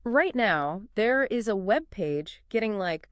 Right now, there is a web page getting like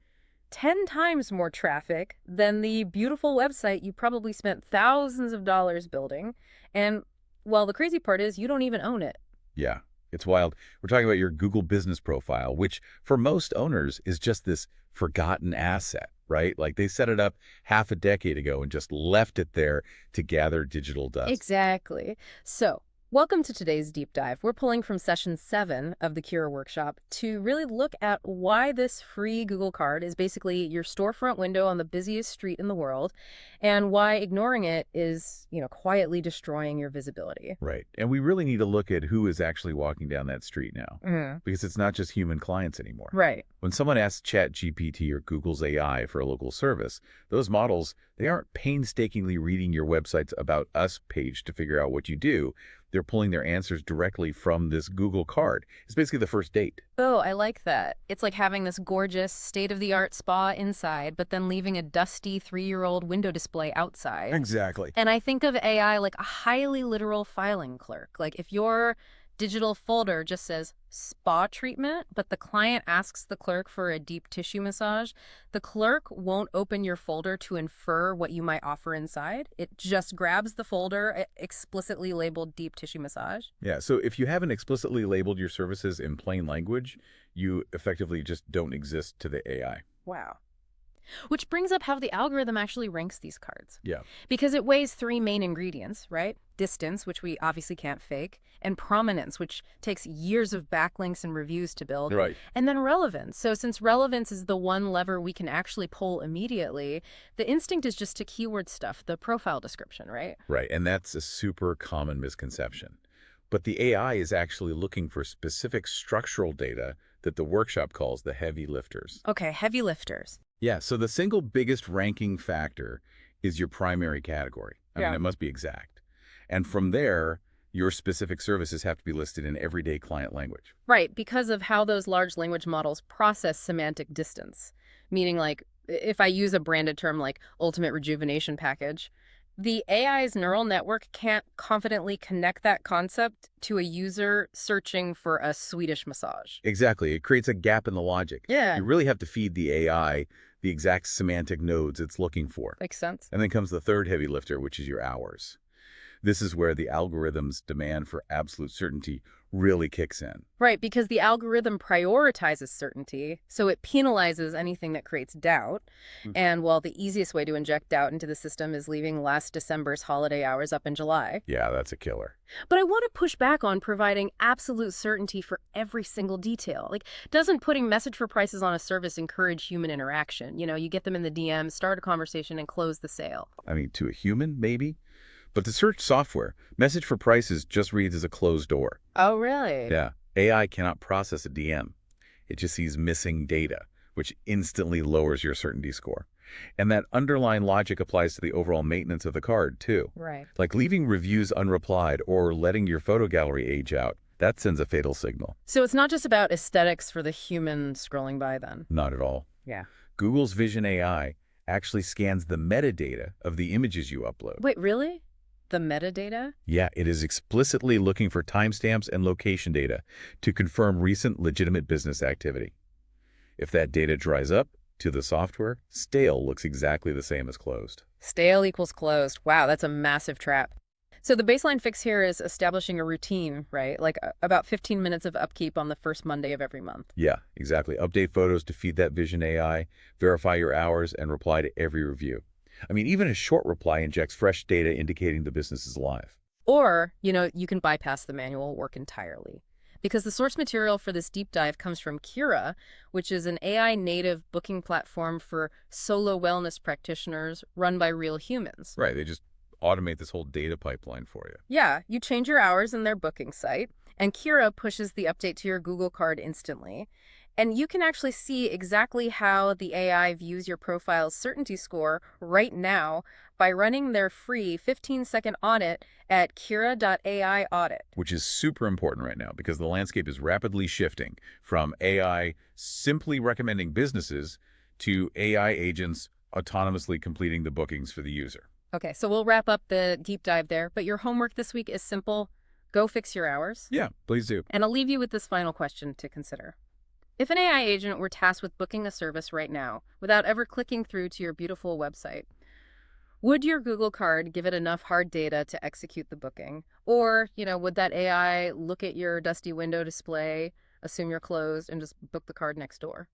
10 times more traffic than the beautiful website you probably spent thousands of dollars building. And well, the crazy part is you don't even own it. Yeah, it's wild. We're talking about your Google business profile, which for most owners is just this forgotten asset, right? Like they set it up half a decade ago and just left it there to gather digital dust. Exactly. So, welcome to today's deep dive. We're pulling from session 7 of the Kirah workshop to really look at why this free Google card is basically your storefront window on the busiest street in the world and why ignoring it is, quietly destroying your visibility. Right. And we really need to look at who is actually walking down that street now, because it's not just human clients anymore. Right. When someone asks ChatGPT or Google's AI for a local service, those models, they aren't painstakingly reading your website's About Us page to figure out what you do. They're pulling their answers directly from this Google card. It's basically the first date. Oh, I like that. It's like having this gorgeous state-of-the-art spa inside, but then leaving a dusty 3-year-old window display outside. Exactly. And I think of AI like a highly literal filing clerk. Like if your digital folder just says spa treatment, but the client asks the clerk for a deep tissue massage, the clerk won't open your folder to infer what you might offer inside. It just grabs the folder explicitly labeled deep tissue massage. Yeah, so if you haven't explicitly labeled your services in plain language, you effectively just don't exist to the AI. Wow. Which brings up how the algorithm actually ranks these cards. Yeah. Because it weighs 3 main ingredients, right? Distance, which we obviously can't fake, and prominence, which takes years of backlinks and reviews to build. Right. And then relevance. So since relevance is the one lever we can actually pull immediately, the instinct is just to keyword stuff, the profile description, right? Right, and that's a super common misconception. But the AI is actually looking for specific structural data that the workshop calls the heavy lifters. Okay, heavy lifters. Yeah, so the single biggest ranking factor is your primary category. I mean, Yeah. it must be exact. And from there, your specific services have to be listed in everyday client language. Right, because of how those large language models process semantic distance. Meaning, like, if I use a branded term like ultimate rejuvenation package, the AI's neural network can't confidently connect that concept to a user searching for a Swedish massage. Exactly. It creates a gap in the logic. Yeah. You really have to feed the AI the exact semantic nodes it's looking for. Makes sense. And then comes the third heavy lifter, which is your hours. This is where the algorithm's demand for absolute certainty really kicks in. Right, because the algorithm prioritizes certainty, so it penalizes anything that creates doubt. And while the easiest way to inject doubt into the system is leaving last December's holiday hours up in July. Yeah, that's a killer. But I want to push back on providing absolute certainty for every single detail. Like, doesn't putting message for prices on a service encourage human interaction? You get them in the DM, start a conversation, and close the sale. I mean, to a human, maybe. But the search software, message for prices just reads as a closed door. Oh, really? Yeah, AI cannot process a DM. It just sees missing data, which instantly lowers your certainty score. And that underlying logic applies to the overall maintenance of the card, too. Right. Like leaving reviews unreplied or letting your photo gallery age out, that sends a fatal signal. So it's not just about aesthetics for the human scrolling by then. Not at all. Yeah. Google's Vision AI actually scans the metadata of the images you upload. Wait, really? The metadata? Yeah, it is explicitly looking for timestamps and location data to confirm recent legitimate business activity. If that data dries up, to the software, stale looks exactly the same as closed. Stale equals closed. Wow, that's a massive trap. So the baseline fix here is establishing a routine, right? Like about 15 minutes of upkeep on the first Monday of every month. Yeah, exactly. Update photos to feed that Vision AI, verify your hours, and reply to every review. I mean, even a short reply injects fresh data indicating the business is alive. Or, you can bypass the manual work entirely. Because the source material for this deep dive comes from Kirah, which is an AI-native booking platform for solo wellness practitioners run by real humans. Right, they just automate this whole data pipeline for you. Yeah, you change your hours in their booking site, and Kirah pushes the update to your Google card instantly. And you can actually see exactly how the AI views your profile's certainty score right now by running their free 15-second audit at Kirah.ai audit. Which is super important right now because the landscape is rapidly shifting from AI simply recommending businesses to AI agents autonomously completing the bookings for the user. Okay, so we'll wrap up the deep dive there, but your homework this week is simple. Go fix your hours. Yeah, please do. And I'll leave you with this final question to consider. If an AI agent were tasked with booking a service right now, without ever clicking through to your beautiful website, would your Google card give it enough hard data to execute the booking? Or, would that AI look at your dusty window display, assume you're closed, and just book the card next door?